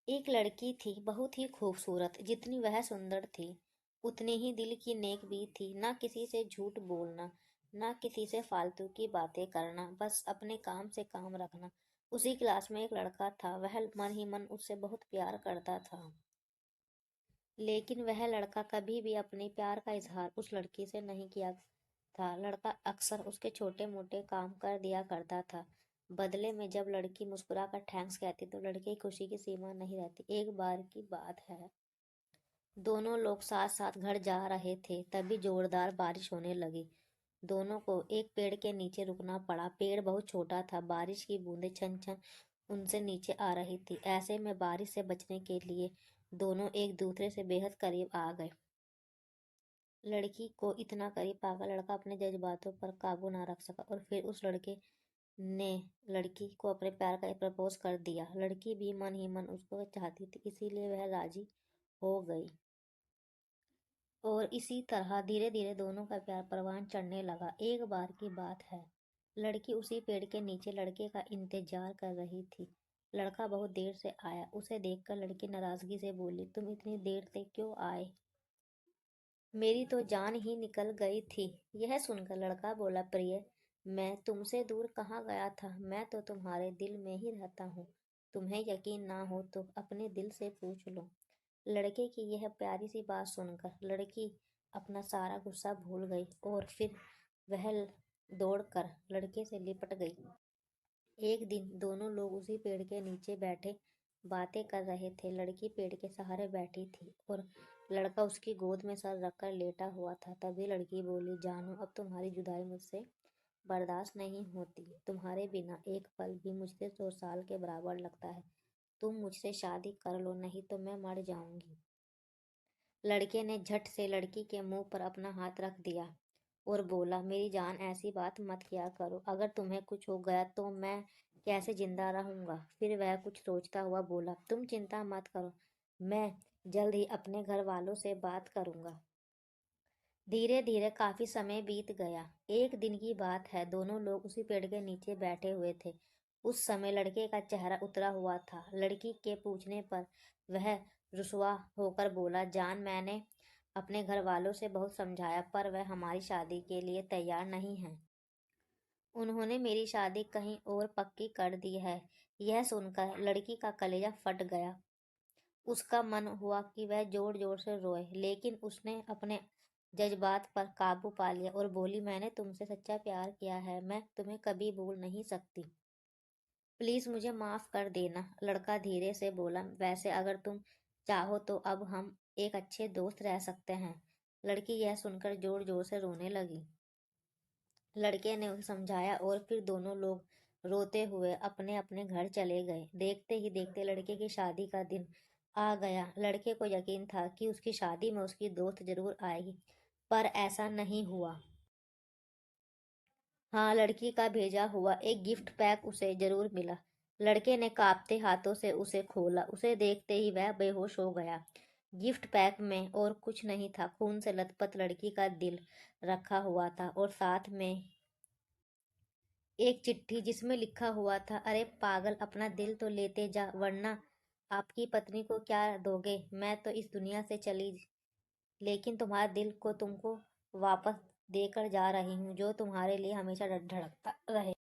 एक लड़की थी बहुत ही खूबसूरत। जितनी वह सुंदर थी उतनी ही दिल की नेक भी थी। ना किसी से झूठ बोलना, ना किसी से फालतू की बातें करना, बस अपने काम से काम रखना। उसी क्लास में एक लड़का था, वह मन ही मन उससे बहुत प्यार करता था। लेकिन वह लड़का कभी भी अपने प्यार का इजहार उस लड़की से नहीं किया था। लड़का अक्सर उसके छोटे मोटे काम कर दिया करता था। बदले में जब लड़की मुस्कुराकर थैंक्स कहती तो लड़के की खुशी की सीमा नहीं रहती। एक बार की बात है, दोनों लोग साथ साथ घर जा रहे थे, तभी जोरदार बारिश होने लगी। दोनों को एक पेड़ के नीचे रुकना पड़ा। पेड़ बहुत छोटा था, बारिश की बूंदें छन छन उनसे नीचे आ रही थी। ऐसे में बारिश से बचने के लिए दोनों एक दूसरे से बेहद करीब आ गए। लड़की को इतना करीब पाकर लड़का अपने जज्बातों पर काबू ना रख सका और फिर उस लड़के ने लड़की को अपने प्यार का प्रपोज कर दिया। लड़की भी मन ही मन उसको चाहती थी, इसीलिए वह राजी हो गई। और इसी तरह धीरे धीरे दोनों का प्यार परवान चढ़ने लगा। एक बार की बात है, लड़की उसी पेड़ के नीचे लड़के का इंतजार कर रही थी। लड़का बहुत देर से आया। उसे देखकर लड़की नाराजगी से बोली, तुम इतनी देर से क्यों आए? मेरी तो जान ही निकल गई थी। यह सुनकर लड़का बोला, प्रिय, मैं तुमसे दूर कहाँ गया था, मैं तो तुम्हारे दिल में ही रहता हूँ। तुम्हें यकीन ना हो तो अपने दिल से पूछ लो। लड़के की यह प्यारी सी बात सुनकर लड़की अपना सारा गुस्सा भूल गई और फिर वह दौड़कर लड़के से लिपट गई। एक दिन दोनों लोग उसी पेड़ के नीचे बैठे बातें कर रहे थे। लड़की पेड़ के सहारे बैठी थी और लड़का उसकी गोद में सर रखकर लेटा हुआ था। तभी लड़की बोली, जानू, अब तुम्हारी जुदाई मुझसे बर्दाश्त नहीं होती। तुम्हारे बिना एक पल भी मुझसे 100 साल के बराबर लगता है। तुम मुझसे शादी कर लो, नहीं तो मैं मर जाऊंगी। लड़के ने झट से लड़की के मुंह पर अपना हाथ रख दिया और बोला, मेरी जान, ऐसी बात मत किया करो। अगर तुम्हें कुछ हो गया तो मैं कैसे जिंदा रहूंगा? फिर वह कुछ सोचता हुआ बोला, तुम चिंता मत करो, मैं जल्द ही अपने घर वालों से बात करूंगा। धीरे धीरे काफी समय बीत गया। एक दिन की बात है, दोनों लोग उसी पेड़ के नीचे बैठे हुए थे। उस समय लड़के का चेहरा उतरा हुआ था। लड़की के पूछने पर वह रुसवा होकर बोला, जान, मैंने अपने घर वालों से बहुत समझाया पर वह हमारी शादी के लिए तैयार नहीं है। उन्होंने मेरी शादी कहीं और पक्की कर दी है। यह सुनकर लड़की का कलेजा फट गया। उसका मन हुआ कि वह जोर जोर से रोए, लेकिन उसने अपने जज्बात पर काबू पा लिया और बोली, मैंने तुमसे सच्चा प्यार किया है, मैं तुम्हें कभी भूल नहीं सकती। प्लीज मुझे माफ कर देना। लड़का धीरे से बोला, वैसे अगर तुम चाहो तो अब हम एक अच्छे दोस्त रह सकते हैं। लड़की यह सुनकर जोर जोर से रोने लगी। लड़के ने उसे समझाया और फिर दोनों लोग रोते हुए अपने अपने घर चले गए। देखते ही देखते लड़के की शादी का दिन आ गया। लड़के को यकीन था कि उसकी शादी में उसकी दोस्त जरूर आएगी, पर ऐसा नहीं हुआ। हाँ, लड़की का भेजा हुआ एक गिफ्ट पैक उसे जरूर मिला। लड़के ने कांपते हाथों से उसे खोला। उसे देखते ही वह बेहोश हो गया। गिफ्ट पैक में और कुछ नहीं था, खून से लथपथ लड़की का दिल रखा हुआ था और साथ में एक चिट्ठी जिसमें लिखा हुआ था, अरे पागल, अपना दिल तो लेते जा, वरना आपकी पत्नी को क्या दोगे? मैं तो इस दुनिया से चली, लेकिन तुम्हारे दिल को तुमको वापस देकर जा रही हूँ, जो तुम्हारे लिए हमेशा धड़कता रहे।